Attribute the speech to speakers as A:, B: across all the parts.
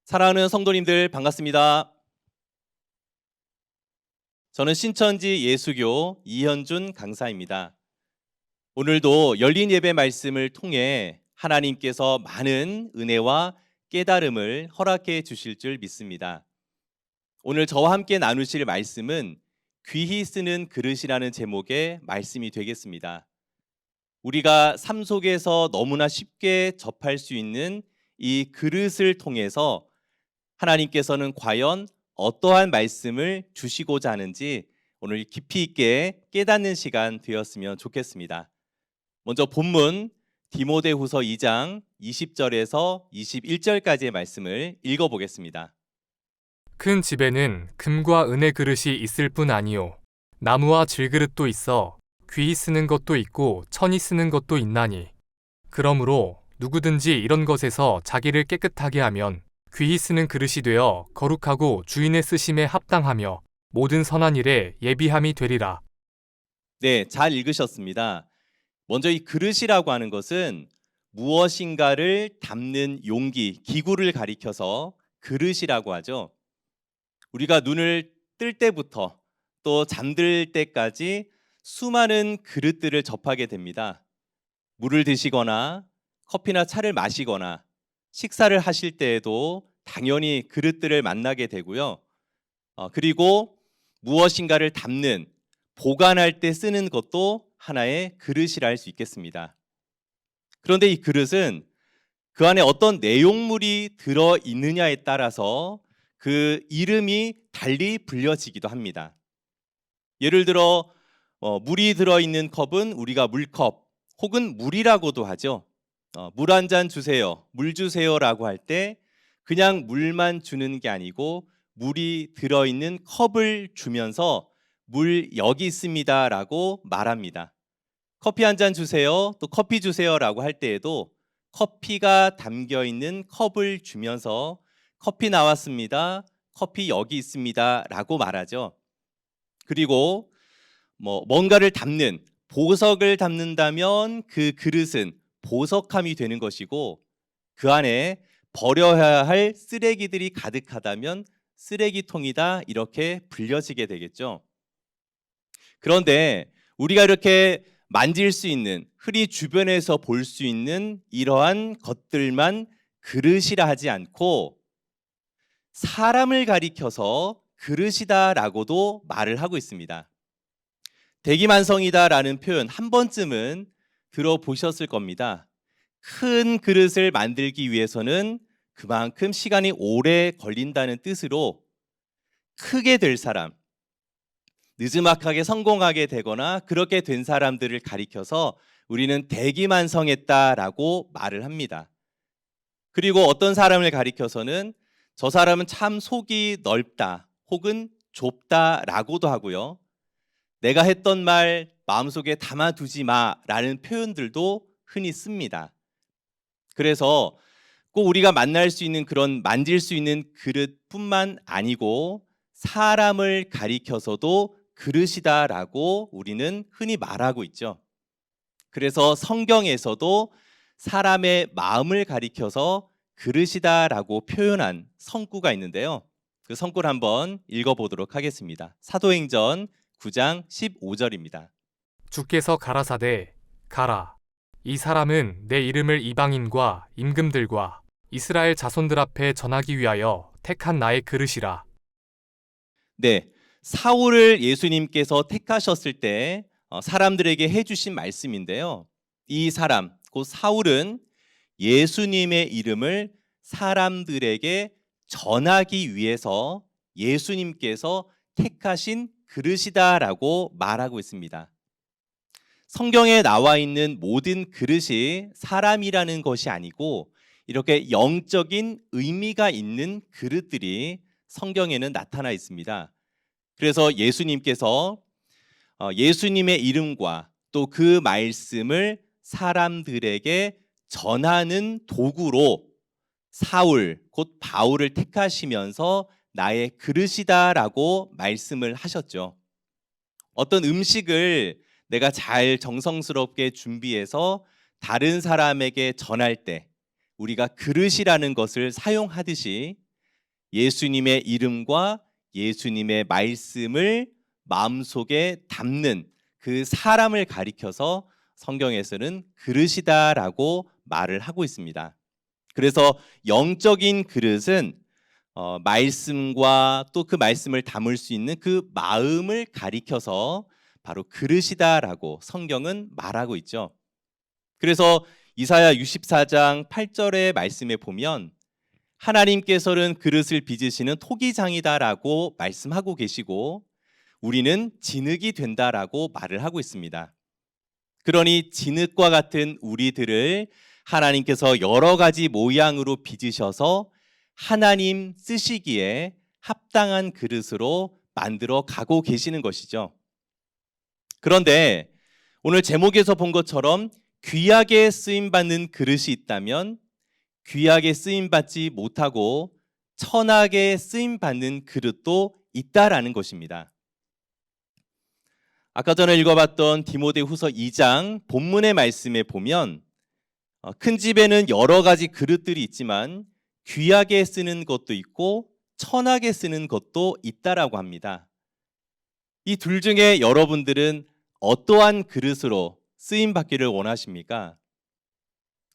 A: 사랑하는 성도님들 반갑습니다. 저는 신천지 예수교 이현준 강사입니다. 오늘도 열린 예배 말씀을 통해 하나님께서 많은 은혜와 깨달음을 허락해 주실 줄 믿습니다. 오늘 저와 함께 나누실 말씀은 귀히 쓰는 그릇이라는 제목의 말씀이 되겠습니다. 우리가 삶 속에서 너무나 쉽게 접할 수 있는 이 그릇을 통해서 하나님께서는 과연 어떠한 말씀을 주시고자 하는지 오늘 깊이 있게 깨닫는 시간 되었으면 좋겠습니다. 먼저 본문 디모데후서 2장 20절에서 21절까지의 말씀을 읽어보겠습니다.
B: 큰 집에는 금과 은의 그릇이 있을 뿐 아니요 나무와 질그릇도 있어 귀히 쓰는 것도 있고 천히 쓰는 것도 있나니 그러므로 누구든지 이런 것에서 자기를 깨끗하게 하면 귀히 쓰는 그릇이 되어 거룩하고 주인의 쓰심에 합당하며 모든 선한 일에 예비함이 되리라.
A: 네, 잘 읽으셨습니다. 먼저 이 그릇이라고 하는 것은 무엇인가를 담는 용기, 기구를 가리켜서 그릇이라고 하죠. 우리가 눈을 뜰 때부터 또 잠들 때까지 수많은 그릇들을 접하게 됩니다. 물을 드시거나 커피나 차를 마시거나 식사를 하실 때에도 당연히 그릇들을 만나게 되고요. 그리고 무엇인가를 담는, 보관할 때 쓰는 것도 하나의 그릇이라 할 수 있겠습니다. 그런데 이 그릇은 그 안에 어떤 내용물이 들어있느냐에 따라서 그 이름이 달리 불려지기도 합니다. 예를 들어 물이 들어있는 컵은 우리가 물컵 혹은 물이라고도 하죠. 물 한 잔 주세요, 물 주세요라고 할 때 그냥 물만 주는 게 아니고 물이 들어있는 컵을 주면서 물 여기 있습니다라고 말합니다. 커피 한 잔 주세요, 또 커피 주세요라고 할 때에도 커피가 담겨 있는 컵을 주면서 커피 나왔습니다, 커피 여기 있습니다라고 말하죠. 그리고 뭔가를 담는, 보석을 담는다면 그 그릇은 보석함이 되는 것이고, 그 안에 버려야 할 쓰레기들이 가득하다면 쓰레기통이다, 이렇게 불려지게 되겠죠. 그런데 우리가 이렇게 만질 수 있는, 흔히 주변에서 볼 수 있는 이러한 것들만 그릇이라 하지 않고 사람을 가리켜서 그릇이다라고도 말을 하고 있습니다. 대기만성이다라는 표현 한 번쯤은 들어보셨을 겁니다. 큰 그릇을 만들기 위해서는 그만큼 시간이 오래 걸린다는 뜻으로 크게 될 사람, 느지막하게 성공하게 되거나 그렇게 된 사람들을 가리켜서 우리는 대기만성했다라고 말을 합니다. 그리고 어떤 사람을 가리켜서는 저 사람은 참 속이 넓다 혹은 좁다라고도 하고요. 내가 했던 말 마음속에 담아두지 마라는 표현들도 흔히 씁니다. 그래서 꼭 우리가 만날 수 있는 그런 만질 수 있는 그릇뿐만 아니고 사람을 가리켜서도 그릇이다라고 우리는 흔히 말하고 있죠. 그래서 성경에서도 사람의 마음을 가리켜서 그릇이다라고 표현한 성구가 있는데요. 그 성구를 한번 읽어보도록 하겠습니다. 사도행전 9장 15절입니다.
B: 주께서 가라사대 가라. 이 사람은 내 이름을 이방인과 임금들과 이스라엘 자손들 앞에 전하기 위하여 택한 나의 그릇이라.
A: 네, 사울을 예수님께서 택하셨을 때 사람들에게 해주신 말씀인데요. 이 사람, 곧 사울은 예수님의 이름을 사람들에게 전하기 위해서 예수님께서 택하신 그릇이다라고 말하고 있습니다. 성경에 나와 있는 모든 그릇이 사람이라는 것이 아니고 이렇게 영적인 의미가 있는 그릇들이 성경에는 나타나 있습니다. 그래서 예수님께서 예수님의 이름과 또 그 말씀을 사람들에게 전하는 도구로 사울, 곧 바울을 택하시면서 나의 그릇이다라고 말씀을 하셨죠. 어떤 음식을 내가 잘 정성스럽게 준비해서 다른 사람에게 전할 때 우리가 그릇이라는 것을 사용하듯이 예수님의 이름과 예수님의 말씀을 마음속에 담는 그 사람을 가리켜서 성경에서는 그릇이다라고 말을 하고 있습니다. 그래서 영적인 그릇은 말씀과 또 그 말씀을 담을 수 있는 그 마음을 가리켜서 바로 그릇이다라고 성경은 말하고 있죠. 그래서 이사야 64장 8절의 말씀에 보면 하나님께서는 그릇을 빚으시는 토기장이다라고 말씀하고 계시고 우리는 진흙이 된다라고 말을 하고 있습니다. 그러니 진흙과 같은 우리들을 하나님께서 여러 가지 모양으로 빚으셔서 하나님 쓰시기에 합당한 그릇으로 만들어 가고 계시는 것이죠. 그런데 오늘 제목에서 본 것처럼 귀하게 쓰임받는 그릇이 있다면 귀하게 쓰임받지 못하고 천하게 쓰임받는 그릇도 있다라는 것입니다. 아까 전에 읽어봤던 디모데후서 2장 본문의 말씀에 보면 큰 집에는 여러 가지 그릇들이 있지만 귀하게 쓰는 것도 있고 천하게 쓰는 것도 있다라고 합니다. 이 둘 중에 여러분들은 어떠한 그릇으로 쓰임받기를 원하십니까?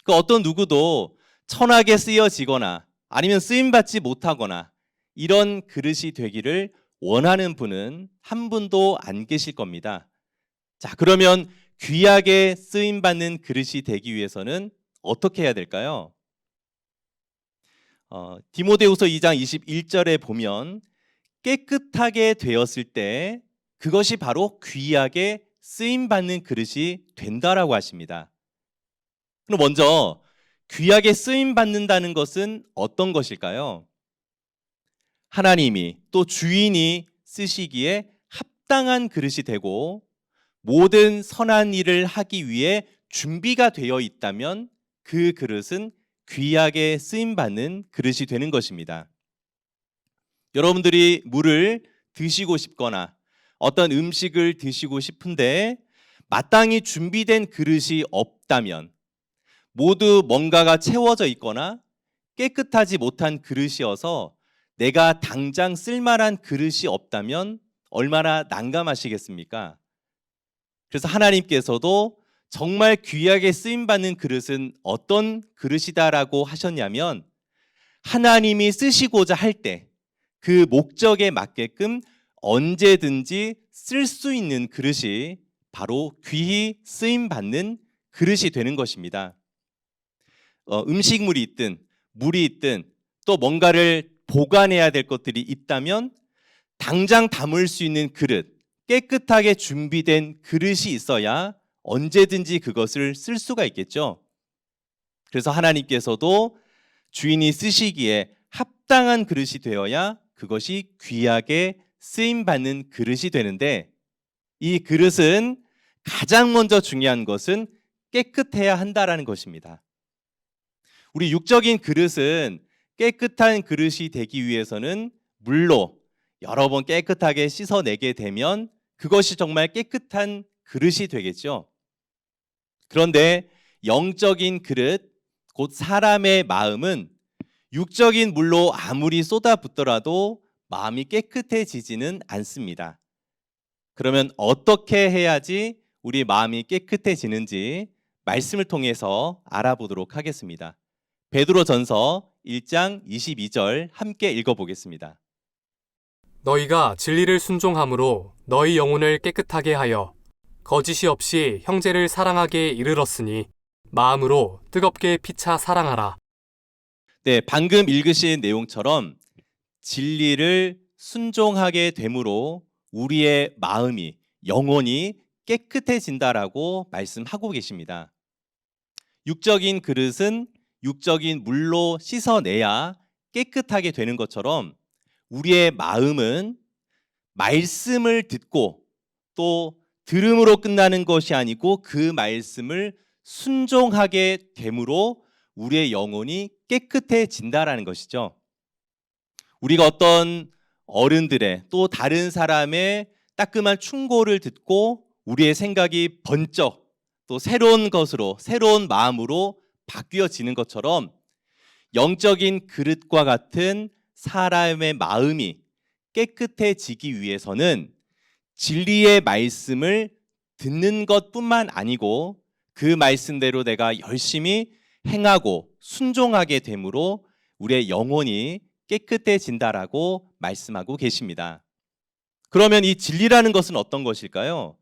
A: 그 어떤 누구도 천하게 쓰여지거나 아니면 쓰임받지 못하거나 이런 그릇이 되기를 원하는 분은 한 분도 안 계실 겁니다. 자, 그러면 귀하게 쓰임받는 그릇이 되기 위해서는 어떻게 해야 될까요? 디모데후서 2장 21절에 보면 깨끗하게 되었을 때 그것이 바로 귀하게 쓰임받는 그릇이 된다라고 하십니다. 그럼 먼저 귀하게 쓰임받는다는 것은 어떤 것일까요? 하나님이 또 주인이 쓰시기에 합당한 그릇이 되고 모든 선한 일을 하기 위해 준비가 되어 있다면 그 그릇은 귀하게 쓰임받는 그릇이 되는 것입니다. 여러분들이 물을 드시고 싶거나 어떤 음식을 드시고 싶은데 마땅히 준비된 그릇이 없다면 모두 뭔가가 채워져 있거나 깨끗하지 못한 그릇이어서 내가 당장 쓸만한 그릇이 없다면 얼마나 난감하시겠습니까? 그래서 하나님께서도 정말 귀하게 쓰임받는 그릇은 어떤 그릇이다라고 하셨냐면 하나님이 쓰시고자 할 때 그 목적에 맞게끔 언제든지 쓸 수 있는 그릇이 바로 귀히 쓰임받는 그릇이 되는 것입니다. 음식물이 있든 물이 있든 또 뭔가를 보관해야 될 것들이 있다면 당장 담을 수 있는 그릇, 깨끗하게 준비된 그릇이 있어야 언제든지 그것을 쓸 수가 있겠죠. 그래서 하나님께서도 주인이 쓰시기에 합당한 그릇이 되어야 그것이 귀하게 쓰임받는 그릇이 되는데 이 그릇은 가장 먼저 중요한 것은 깨끗해야 한다라는 것입니다. 우리 육적인 그릇은 깨끗한 그릇이 되기 위해서는 물로 여러 번 깨끗하게 씻어내게 되면 그것이 정말 깨끗한 그릇이 되겠죠. 그런데 영적인 그릇, 곧 사람의 마음은 육적인 물로 아무리 쏟아붓더라도 마음이 깨끗해지지는 않습니다. 그러면 어떻게 해야지 우리 마음이 깨끗해지는지 말씀을 통해서 알아보도록 하겠습니다. 베드로전서 1장 22절 함께 읽어보겠습니다.
B: 너희가 진리를 순종함으로 너희 영혼을 깨끗하게 하여 거짓이 없이 형제를 사랑하게 이르렀으니 마음으로 뜨겁게 피차 사랑하라.
A: 네, 방금 읽으신 내용처럼 진리를 순종하게 됨으로 우리의 마음이 영혼이 깨끗해진다라고 말씀하고 계십니다. 육적인 그릇은 육적인 물로 씻어내야 깨끗하게 되는 것처럼 우리의 마음은 말씀을 듣고 또 들음으로 끝나는 것이 아니고 그 말씀을 순종하게 됨으로 우리의 영혼이 깨끗해진다라는 것이죠. 우리가 어떤 어른들의 또 다른 사람의 따끔한 충고를 듣고 우리의 생각이 번쩍 또 새로운 것으로 새로운 마음으로 바뀌어지는 것처럼 영적인 그릇과 같은 사람의 마음이 깨끗해지기 위해서는 진리의 말씀을 듣는 것뿐만 아니고 그 말씀대로 내가 열심히 행하고 순종하게 되므로 우리의 영혼이 깨끗해진다라고 말씀하고 계십니다. 그러면 이 진리라는 것은 어떤 것일까요?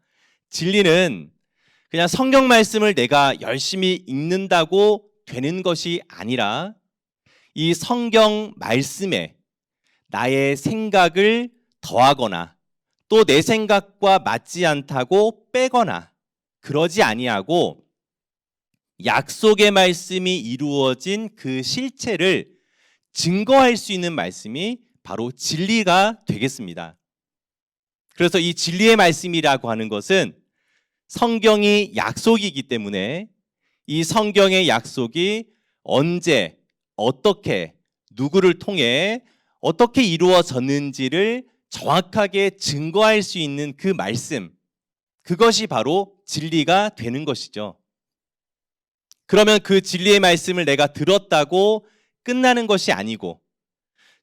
A: 진리는 그냥 성경 말씀을 내가 열심히 읽는다고 되는 것이 아니라 이 성경 말씀에 나의 생각을 더하거나 또 내 생각과 맞지 않다고 빼거나 그러지 아니하고 약속의 말씀이 이루어진 그 실체를 증거할 수 있는 말씀이 바로 진리가 되겠습니다. 그래서 이 진리의 말씀이라고 하는 것은 성경이 약속이기 때문에 이 성경의 약속이 언제, 어떻게, 누구를 통해 어떻게 이루어졌는지를 정확하게 증거할 수 있는 그 말씀, 그것이 바로 진리가 되는 것이죠. 그러면 그 진리의 말씀을 내가 들었다고 끝나는 것이 아니고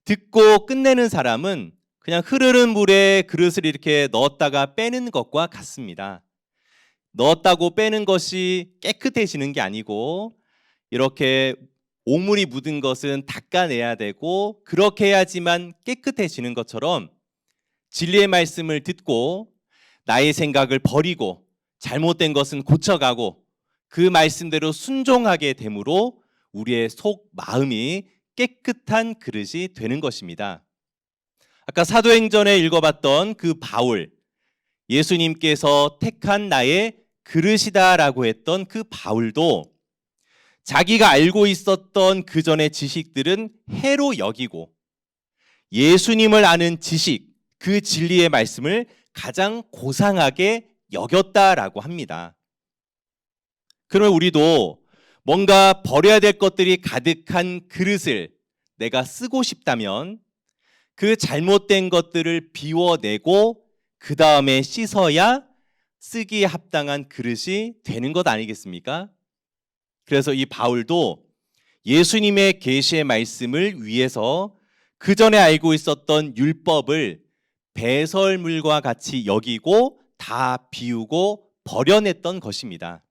A: 듣고 끝내는 사람은 그냥 흐르는 물에 그릇을 이렇게 넣었다가 빼는 것과 같습니다. 넣었다고 빼는 것이 깨끗해지는 게 아니고 이렇게 오물이 묻은 것은 닦아내야 되고 그렇게 해야지만 깨끗해지는 것처럼 진리의 말씀을 듣고 나의 생각을 버리고 잘못된 것은 고쳐가고 그 말씀대로 순종하게 되므로 우리의 속 마음이 깨끗한 그릇이 되는 것입니다. 아까 사도행전에 읽어봤던 그 바울, 예수님께서 택한 나의 그릇이다라고 했던 그 바울도 자기가 알고 있었던 그 전의 지식들은 해로 여기고 예수님을 아는 지식, 그 진리의 말씀을 가장 고상하게 여겼다라고 합니다. 그러면 우리도 뭔가 버려야 될 것들이 가득한 그릇을 내가 쓰고 싶다면 그 잘못된 것들을 비워내고 그 다음에 씻어야 쓰기에 합당한 그릇이 되는 것 아니겠습니까? 그래서 이 바울도 예수님의 계시의 말씀을 위해서 그 전에 알고 있었던 율법을 배설물과 같이 여기고 다 비우고 버려냈던 것입니다.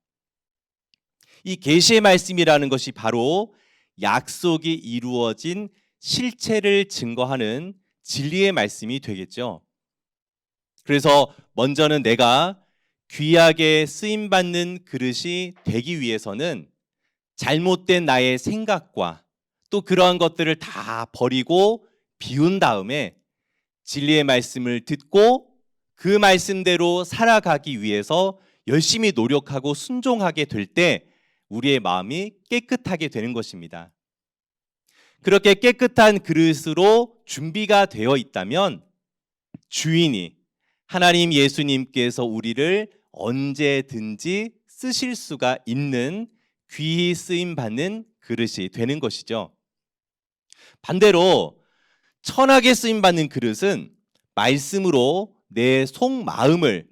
A: 이 계시의 말씀이라는 것이 바로 약속이 이루어진 실체를 증거하는 진리의 말씀이 되겠죠. 그래서 먼저는 내가 귀하게 쓰임받는 그릇이 되기 위해서는 잘못된 나의 생각과 또 그러한 것들을 다 버리고 비운 다음에 진리의 말씀을 듣고 그 말씀대로 살아가기 위해서 열심히 노력하고 순종하게 될 때 우리의 마음이 깨끗하게 되는 것입니다. 그렇게 깨끗한 그릇으로 준비가 되어 있다면 주인이 하나님 예수님께서 우리를 언제든지 쓰실 수가 있는 귀히 쓰임 받는 그릇이 되는 것이죠. 반대로 천하게 쓰임 받는 그릇은 말씀으로 내 속마음을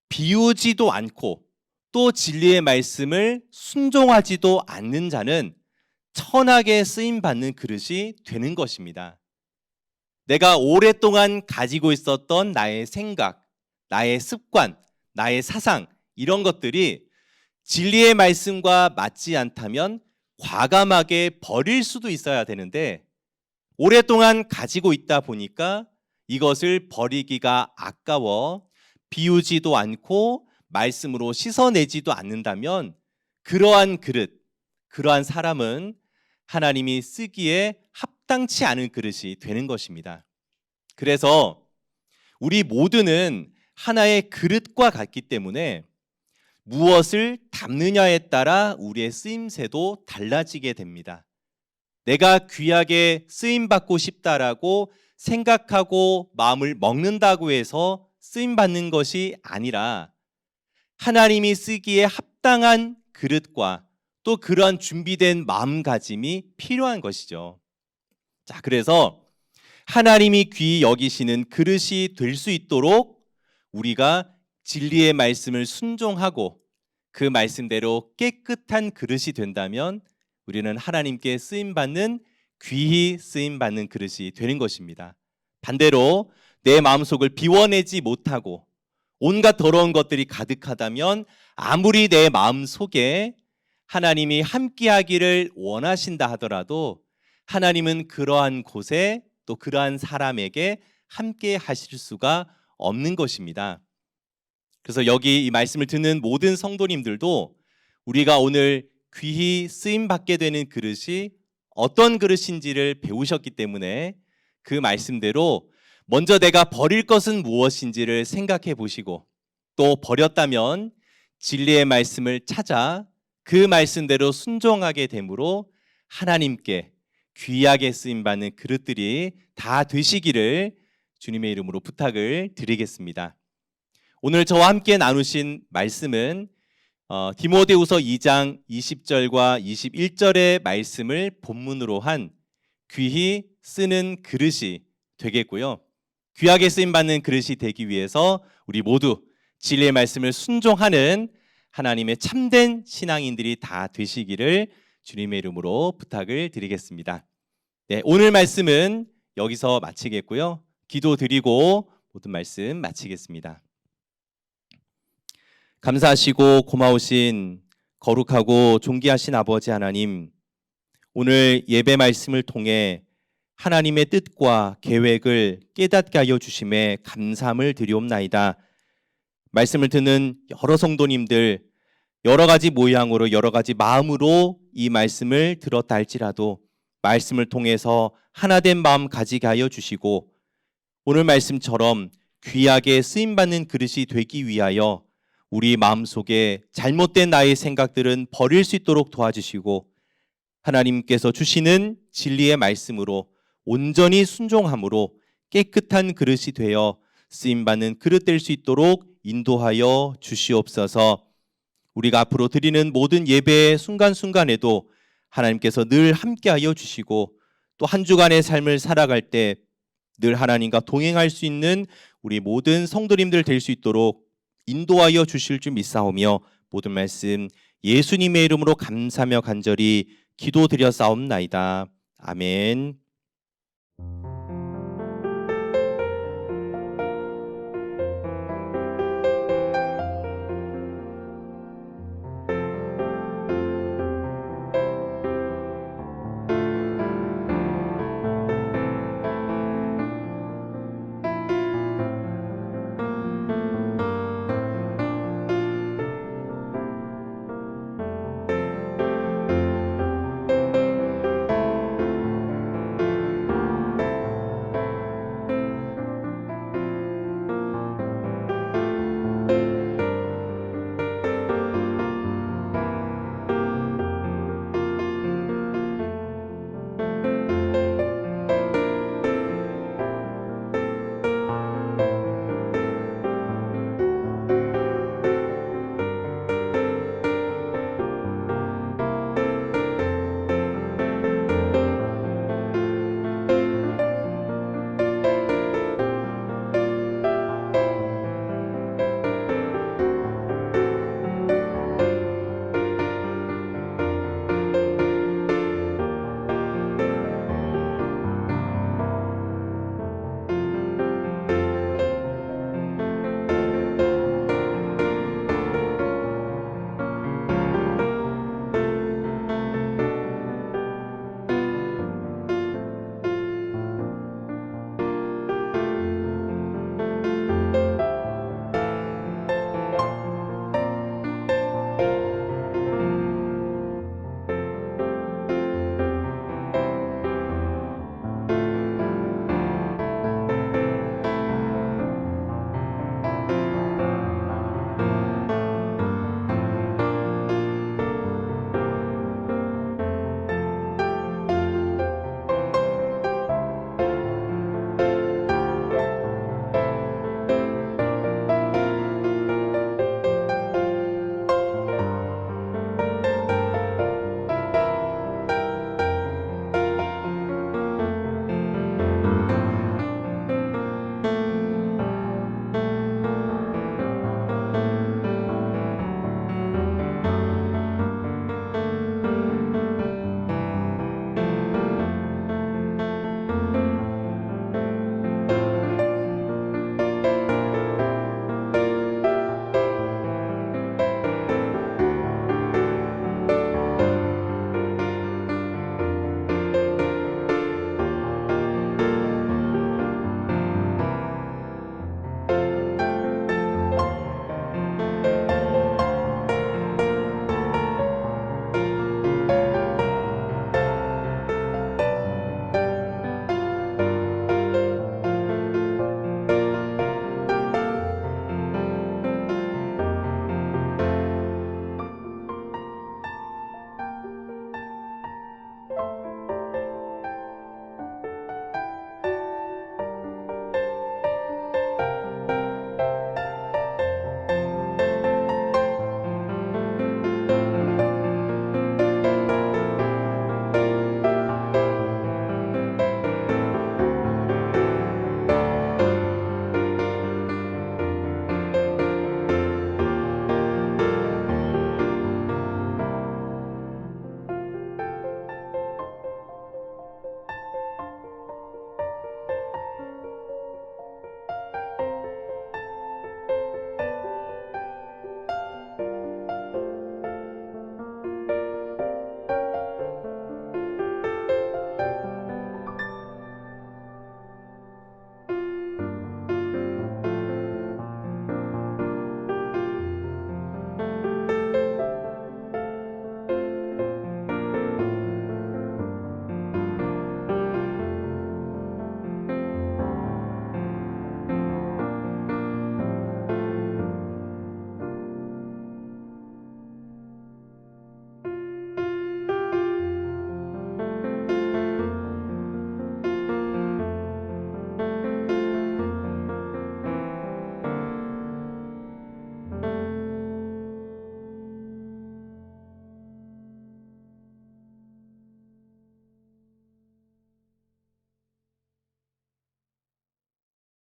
A: 비우지도 않고 또 진리의 말씀을 순종하지도 않는 자는 천하게 쓰임 받는 그릇이 되는 것입니다. 내가 오랫동안 가지고 있었던 나의 생각, 나의 습관, 나의 사상 이런 것들이 진리의 말씀과 맞지 않다면 과감하게 버릴 수도 있어야 되는데 오랫동안 가지고 있다 보니까 이것을 버리기가 아까워 비우지도 않고 말씀으로 씻어내지도 않는다면 그러한 그릇, 그러한 사람은 하나님이 쓰기에 합당치 않은 그릇이 되는 것입니다. 그래서 우리 모두는 하나의 그릇과 같기 때문에 무엇을 담느냐에 따라 우리의 쓰임새도 달라지게 됩니다. 내가 귀하게 쓰임받고 싶다라고 생각하고 마음을 먹는다고 해서 쓰임받는 것이 아니라 하나님이 쓰기에 합당한 그릇과 또 그러한 준비된 마음가짐이 필요한 것이죠. 자, 그래서 하나님이 귀히 여기시는 그릇이 될 수 있도록 우리가 진리의 말씀을 순종하고 그 말씀대로 깨끗한 그릇이 된다면 우리는 하나님께 쓰임받는 귀히 쓰임 받는 그릇이 되는 것입니다. 반대로 내 마음속을 비워내지 못하고 온갖 더러운 것들이 가득하다면 아무리 내 마음 속에 하나님이 함께하기를 원하신다 하더라도 하나님은 그러한 곳에 또 그러한 사람에게 함께 하실 수가 없는 것입니다. 그래서 여기 이 말씀을 듣는 모든 성도님들도 우리가 오늘 귀히 쓰임 받게 되는 그릇이 어떤 그릇인지를 배우셨기 때문에 그 말씀대로 먼저 내가 버릴 것은 무엇인지를 생각해 보시고 또 버렸다면 진리의 말씀을 찾아 그 말씀대로 순종하게 되므로 하나님께 귀하게 쓰임 받는 그릇들이 다 되시기를 주님의 이름으로 부탁을 드리겠습니다. 오늘 저와 함께 나누신 말씀은 디모데후서 2장 20절과 21절의 말씀을 본문으로 한 귀히 쓰는 그릇이 되겠고요. 귀하게 쓰임 받는 그릇이 되기 위해서 우리 모두 진리의 말씀을 순종하는 하나님의 참된 신앙인들이 다 되시기를 주님의 이름으로 부탁을 드리겠습니다. 네, 오늘 말씀은 여기서 마치겠고요. 기도드리고 모든 말씀 마치겠습니다. 감사하시고 고마우신 거룩하고 존귀하신 아버지 하나님, 오늘 예배 말씀을 통해 하나님의 뜻과 계획을 깨닫게 하여 주심에 감사함을 드리옵나이다. 말씀을 듣는 여러 성도님들 여러 가지 모양으로 여러 가지 마음으로 이 말씀을 들었다 할지라도 말씀을 통해서 하나된 마음 가지게 하여 주시고 오늘 말씀처럼 귀하게 쓰임받는 그릇이 되기 위하여 우리 마음속에 잘못된 나의 생각들은 버릴 수 있도록 도와주시고 하나님께서 주시는 진리의 말씀으로 온전히 순종함으로 깨끗한 그릇이 되어 쓰임받는 그릇 될 수 있도록 인도하여 주시옵소서. 우리가 앞으로 드리는 모든 예배의 순간순간에도 하나님께서 늘 함께하여 주시고 또 한 주간의 삶을 살아갈 때 늘 하나님과 동행할 수 있는 우리 모든 성도님들 될 수 있도록 인도하여 주실 줄 믿사오며 모든 말씀 예수님의 이름으로 감사하며 간절히 기도드려 싸움나이다. 아멘.